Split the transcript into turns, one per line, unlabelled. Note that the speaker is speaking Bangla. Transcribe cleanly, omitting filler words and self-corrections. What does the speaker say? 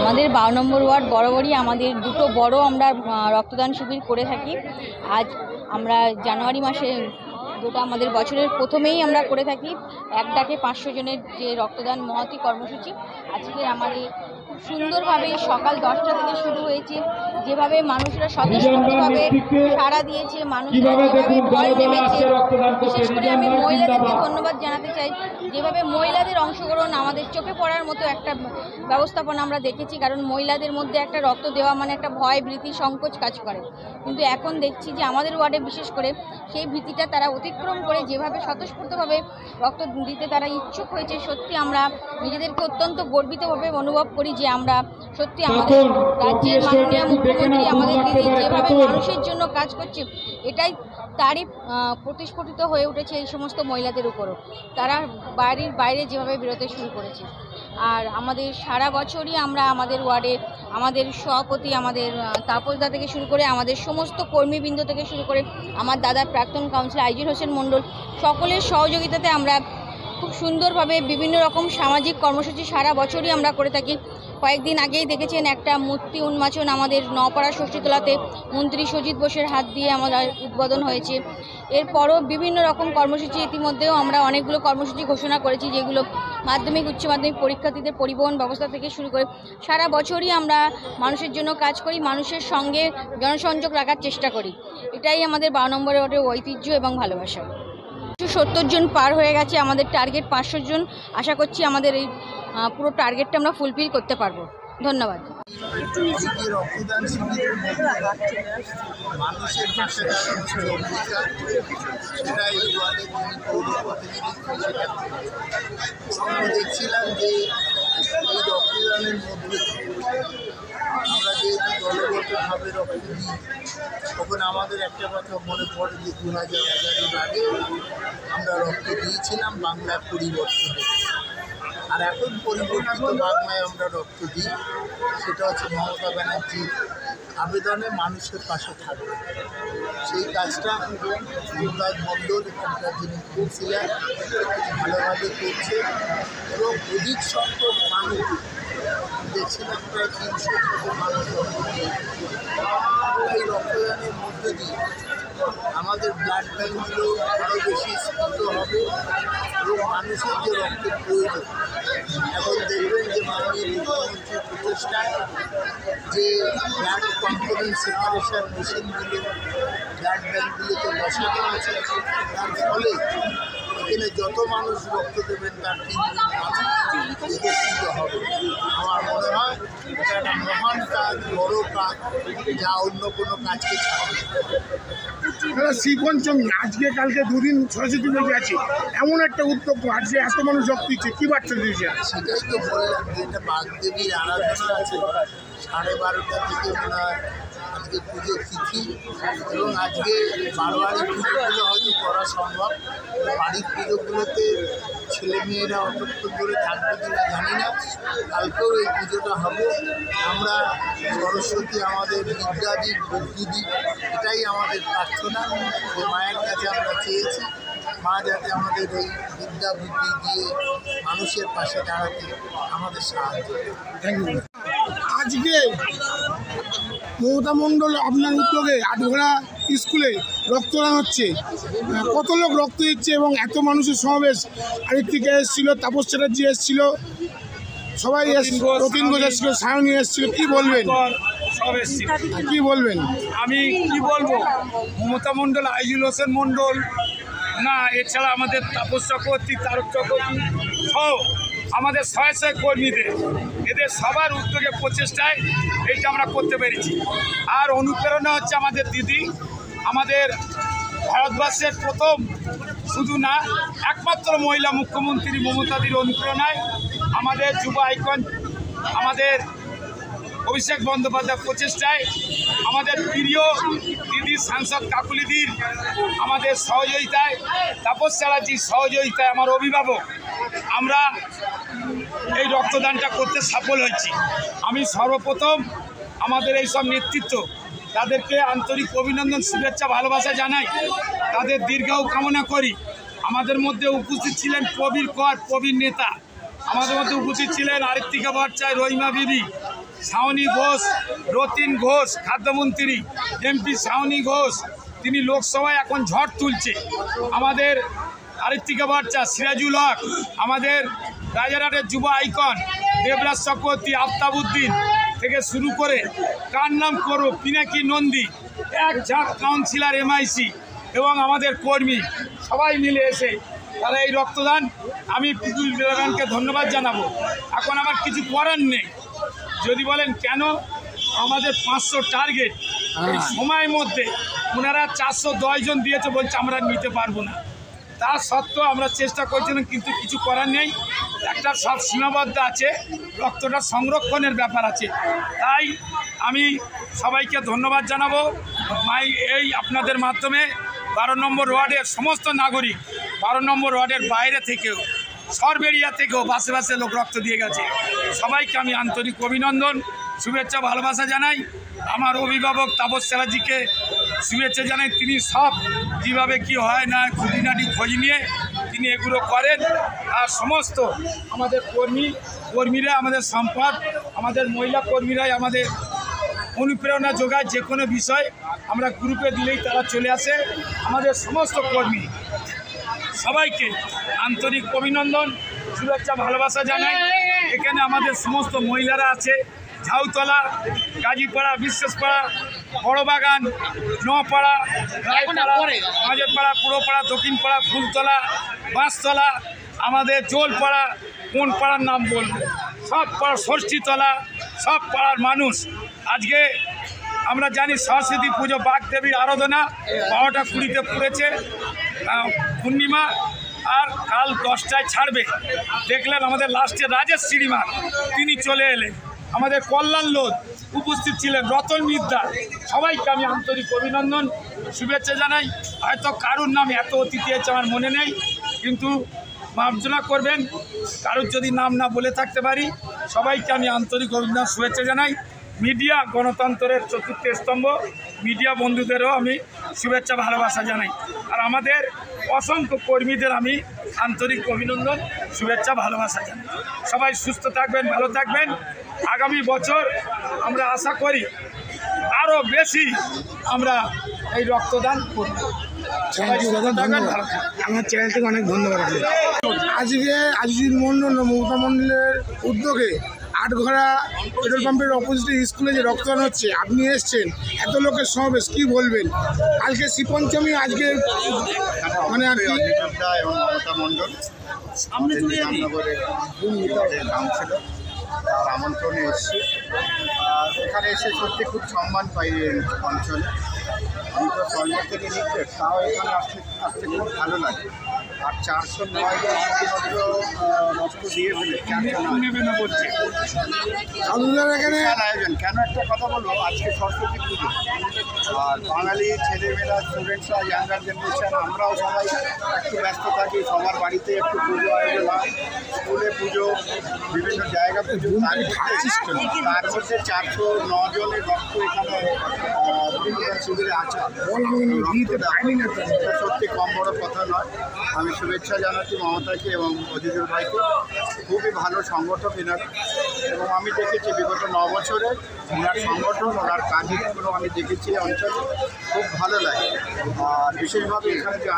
আমাদের 12 নম্বর ওয়ার্ড বরাবরই আমাদের দুটো বড় আমরা রক্তদান শিবির করে থাকি। আজ আমরা জানুয়ারি মাসে যেটা আমাদের বছরের প্রথমেই আমরা করে থাকি, এক ডাকে 500 জনের যে রক্তদান মহতি কর্মসূচি। আজকে আমাদের খুব সুন্দরভাবে সকাল 10টা থেকে শুরু হয়েছে। যেভাবে মানুষরা স্বতঃস্ফূর্তভাবে সাড়া দিয়েছে, মানুষরা যেভাবে ঢল নেমেছে, বিশেষ করে আমি মহিলাদেরকে ধন্যবাদ জানাতে চাই। যেভাবে মহিলাদের অংশগ্রহণ আমাদের চোখে পড়ার মতো একটা ব্যবস্থাপনা আমরা দেখেছি, কারণ মহিলাদের মধ্যে একটা রক্ত দেওয়া মানে একটা ভয়, ভীতি, সংকোচ কাজ করে। কিন্তু এখন দেখছি যে আমাদের ওয়ার্ডে বিশেষ করে সেই ভীতিটা তারা অতিক্রম করে যেভাবে স্বতঃস্ফূর্তভাবে রক্ত দিতে তারা ইচ্ছুক হয়েছে, সত্যি আমরা নিজেদেরকে অত্যন্ত গর্বিতভাবে অনুভব করি যে আমরা সত্যি আমাদের রাজ্যের মাননীয় মুখ্যমন্ত্রী আমাদের দিদি যেভাবে মানুষের জন্য কাজ করছে, এটাই তারই প্রতিস্ফুটিত হয়ে উঠেছে এই সমস্ত মহিলাদের উপরও। তারা বাড়ির বাইরে যেভাবে বেরোতে শুরু করেছে। আর আমাদের সারা বছরই আমরা আমাদের ওয়ার্ডে আমাদের সভাপতি, আমাদের তাপসদা থেকে শুরু করে আমাদের সমস্ত কর্মীবৃন্দ থেকে শুরু করে আমার দাদার প্রাক্তন কাউন্সিলর আইজুল হোসেন মণ্ডল, সকলের সহযোগিতাতে আমরা খুব সুন্দরভাবে বিভিন্ন রকম সামাজিক কর্মসূচি সারা বছরই আমরা করে থাকি। কয়েকদিন আগেই দেখেছেন একটা মূর্তি উন্মোচন আমাদের নপাড়া ষষ্ঠীতলাতে মন্ত্রী সজিত বোসের হাত দিয়ে আমাদের উদ্বোধন হয়েছে। এরপরও বিভিন্ন রকম কর্মসূচি ইতিমধ্যেও আমরা অনেকগুলো কর্মসূচি ঘোষণা করেছি, যেগুলো মাধ্যমিক উচ্চ মাধ্যমিক পরীক্ষার্থীদের পরিবহন ব্যবস্থা থেকে শুরু করে সারা বছরই আমরা মানুষের জন্য কাজ করি, মানুষের সঙ্গে জনসংযোগ রাখার চেষ্টা করি। এটাই আমাদের 12 নম্বর ওয়ার্ডের ঐতিহ্য এবং ভালোবাসা। 70 জন পার হয়ে গেছে, আমাদের টার্গেট 500 জন। আশা করছি আমাদের এই পুরো টার্গেটটা আমরা ফুলফিল করতে পারবো। ধন্যবাদ।
রক্তদান শিবিরের মানুষের পাশে সেটা এই ওয়ার্ডে পৌর প্রতিনিধি আমরা দেখছিলাম যে এই রক্তদানের মধ্যে আমরা যেহেতু দলগতভাবে রক্ত দিই, তখন আমাদের একটা কথা মনে পড়ে যে 2011-এর আগে আমরা রক্ত দিয়েছিলাম বাংলার পরিবর্তনে। আর এখন পরিবর্তিত বাংলায় আমরা রক্ত দিই, সেটা হচ্ছে মমতা ব্যানার্জির আবেদনে মানুষের পাশে থাকবে। সেই কাজটা মমতাজ মণ্ডল এখানকার যিনি কাউন্সিলর ভালোভাবে করছে এবং অধিক সংখ্যক মানুষ দেখছিলাম, প্রায় 300 মানুষ এই রক্তদানের মধ্যে দিয়ে আমাদের ব্লাড ব্যাঙ্কগুলো আরও বেশি স্ফীত হবে এবং মানুষের যে রক্তের প্রয়োজন, এখন দেখবেন যে মাননীয় মুখ্যমন্ত্রীর প্রচেষ্টায় যে ব্লাড কম্পোনেন্ট সেপারেশন মেশিনগুলো ব্লাড ব্যাঙ্কগুলোতে বসানো আছে, তার ফলে এখানে যত মানুষ রক্ত দেবেন তার 3 গুণ উপকৃত হবে। আমার মনে হয় এটা একটা মহান কাজ, বড় কাজ, যা অন্য কোনো কাজকে ছাড়বে।
শ্রীপঞ্চমী আজকে কালকে দুদিন সরস্বতী পুজো আছে, এমন একটা উদ্যোগ আজকে এত মানুষ রক্ত দিচ্ছে, কী বার্তা দিয়েছে?
সেটাই তো বললাম যে এটা বাগদেবীর আরাধনা আছে, 12:30 থেকে মনে হয় আজকে পুজোর তিথি এবং আজকে বারোয়ারি পুজোগুলো হয়তো করা সম্ভব। বাড়ির পুজোগুলোতে ছেলেমেয়েরা অতক্ষণ ধরে থাকবে কিনা জানি না, কালকেও এই পুজোটা হবে। আমরা সরস্বতী আমাদের বিদ্যা দিক, বুদ্ধি দিক, এটাই আমাদের প্রার্থনা। যে মায়ের কাছে আমরা চেয়েছি মা যাতে আমাদের এই বিদ্যা বুদ্ধি দিয়ে মানুষের পাশে দাঁড়াতে আমাদের সাহায্য করে।
Thank you. আজকে মমতা মণ্ডল আপনার উদ্যোগে আটঘরা স্কুলে রক্তদান হচ্ছে, কত লোক রক্ত দিচ্ছে এবং এত মানুষের সমাবেশ? আরেকদিকে এসেছিল তাপস চ্যাটার্জি, এসেছিল সবাই, রতিন ঘোষ এসেছিল, সায়নী এসেছিল, কী বলবেন? কী বলবেন?
আমি কি বলবো, মমতা মণ্ডল, আইজুল হোসেন মণ্ডল, না এছাড়া আমাদের তাপস চক্রবর্তী, তারক চক্রবর্তী সহ আমাদের শয়ে কর্মীদের, এদের সবার উদ্যোগে প্রচেষ্টায় এইটা আমরা করতে পেরেছি। আর অনুপ্রেরণা হচ্ছে আমাদের দিদি, আমাদের ভারতবর্ষের প্রথম শুধু না একমাত্র মহিলা মুখ্যমন্ত্রী মমতাদির অনুপ্রেরণায় আমাদের যুব আইকন, আমাদের অভিষেক বন্দ্যোপাধ্যায় প্রচেষ্টায়, আমাদের প্রিয় দিদি সাংসদ কাকুলিদির আমাদের সহযোগিতায়, তাপস চ্যাটার্জির সহযোগিতায়, আমার অভিভাবক, আমরা এই রক্তদানটা করতে সফল হয়েছি। আমি সর্বপ্রথম আমাদের এই সব নেতৃত্ব, তাদেরকে আন্তরিক অভিনন্দন, শুভেচ্ছা, ভালোবাসা জানাই, তাদের দীর্ঘায়ু কামনা করি। আমাদের মধ্যে উপস্থিত ছিলেন প্রবীর কর, প্রবীর নেতা। আমাদের মধ্যে উপস্থিত ছিলেন আরিত্তিকা ভট্টাচার্য, রহিমা বিবি, শাওনি ঘোষ, রতিন ঘোষ, খাদ্যমন্ত্রী এমপি শাওনি ঘোষ, তিনি লোকসভায় এখন ঝড় তুলছে। আমাদের আরিত্তিকা ভট্টাচার্য, সিরাজুল হক, আমাদের রাজারহাটের যুব আইকন দেবরাজ চক্রবর্তী, আফতাবউদ্দিন থেকে শুরু করে কার নাম করো, পিনাকি নন্দী, এক ঝাঁক কাউন্সিলর এমআইসি এবং আমাদের কর্মী সবাই মিলে এসে তারা এই রক্তদান, আমি পিপুল ব্যাংককে ধন্যবাদ জানাবো। এখন আমার কিছু করার নেই। যদি বলেন কেন, আমাদের 500 টার্গেট, এই সময়ের মধ্যে ওনারা 410 জন দিয়েছে, বলছে আমরা নিতে পারবো না। তা সত্ত্বেও আমরা চেষ্টা করছিলাম, কিন্তু কিছু করার নেই। একটা সব সীমাবদ্ধ আছে, রক্তটা সংরক্ষণের ব্যাপার আছে। তাই আমি সবাইকে ধন্যবাদ জানাবো। এই আপনাদের মাধ্যমে 12 নম্বর ওয়ার্ডের সমস্ত নাগরিক, 12 নম্বর ওয়ার্ডের বাইরে থেকেও, সরবেরিয়া থেকেও বাসে বাসে লোক রক্ত দিয়ে গেছে। সবাইকে আমি আন্তরিক অভিনন্দন, শুভেচ্ছা, ভালোবাসা জানাই। আমার অভিভাবক তাপস চ্যাটার্জিকে শুভেচ্ছা জানাই। তিনি সব কীভাবে কি হয় না খুঁটিনাটি খোঁজ নিয়ে তিনি এগুলো করেন। আর সমস্ত আমাদের কর্মীরা আমাদের সম্পদ, আমাদের মহিলা কর্মীরাই আমাদের অনুপ্রেরণা যোগায়। যে কোনো বিষয় আমরা গ্রুপে দিলেই তারা চলে আসে। আমাদের সমস্ত কর্মী সবাইকে আন্তরিক অভিনন্দন, শুভেচ্ছা, ভালোবাসা জানাই। এখানে আমাদের সমস্ত মহিলারা আছে, ঝাউতলা, গাজীপাড়া, বিশ্বাসপাড়া, বড়বাগান, নপাড়া, রায়পাড়া, মাঝেরপাড়া, পুরোপাড়া, দক্ষিণপাড়া, ফুলতলা, বাঁশতলা, আমাদের জোলপাড়া, কোন পাড়ার নাম বলবো, সব পাড়া, ষষ্ঠীতলা, সব পাড়ার মানুষ। আজকে আমরা জানি সরস্বতী পুজো, বাগদেবীর আরাধনা 12টা 20-তে পড়েছে পূর্ণিমা, আর কাল 10টায় ছাড়বে। দেখলেন আমাদের লাস্টে রাজেশ শ্রীমান তিনি চলে এলেন। আমাদের কল্যাণ লোধ উপস্থিত ছিলেন, রতন মিদ্দা। সবাইকে আমি আন্তরিক অভিনন্দন, শুভেচ্ছা জানাই। হয়তো কারুর নাম এত অতিথি আছে আমার মনে নেই, কিন্তু মার্জনা করবেন কারুর যদি নাম না বলে থাকতে পারি। সবাইকে আমি আন্তরিক অভিনন্দন, শুভেচ্ছা জানাই। মিডিয়া গণতন্ত্রের চতুর্থ স্তম্ভ, মিডিয়া বন্ধুদেরও আমি শুভেচ্ছা, ভালোবাসা জানাই। আর আমাদের অসংখ্য কর্মীদের আমি আন্তরিক অভিনন্দন, শুভেচ্ছা, ভালোবাসা জানাই। সবাই সুস্থ থাকবেন, ভালো থাকবেন। আগামী বছর আমরা আশা করি আরও বেশি আমরা এই রক্তদান করব।
থ্যাংক ইউ দাদা, ধন্যবাদ। আমার চ্যানেল থেকে অনেক ধন্যবাদ। আজকে আজিজুল মণ্ডল ও মমতা মণ্ডলের উদ্যোগে আটঘরা পেট্রোল পাম্পের অপোজিটে স্কুলে যে রক্তদান হচ্ছে, আপনি এসছেন, এত লোকের সমাবেশ, কি বলবেন? কালকে শ্রীপঞ্চমী, আজকে মানে আর কি
এবং মমতা মণ্ডল রামনগরের কাউন্সিলর, তার আমন্ত্রণে এসেছি। আর এখানে এসে সত্যি খুব সম্মান পাই এই অঞ্চলে। আমি তো সল্ট থেকে নিচ্ছে, তাও এখানে আসতে খুব ভালো লাগে। আর 409 জন শুধুমাত্র রক্ত দিয়ে ফেলে, 409
নেবে না বলছে।
দাদুদার এখানে
আয়োজন কেন, একটা কথা বলবো, আজকে সরস্বতী পুজো, আর বাঙালি ছেলেমেয়েরা, স্টুডেন্টসরা, ইয়াঙ্গার জেনারেশন, আমরাও সবাই একটু ব্যস্ত থাকি। সবার বাড়িতে একটু পুজো আয়োজন হয়, স্কুলে পুজো, বিভিন্ন জায়গা পুজো। তার মধ্যে 409 জনের রক্ত এখানে শিবিরে আছে। এটা সত্যি কম বড় কথা নয়। আমি শুভেচ্ছা জানাচ্ছি মমতাকে এবং অজিজুল ভাইকে। খুবই ভালো সংগঠক এনার, এবং আমি দেখেছি বিগত 9 বছরে ওনার সংগঠন, ওনার কাজগুলো আমি দেখেছি অঞ্চলে, খুব ভালো লাগে। আর বিশেষভাবে এখানে যে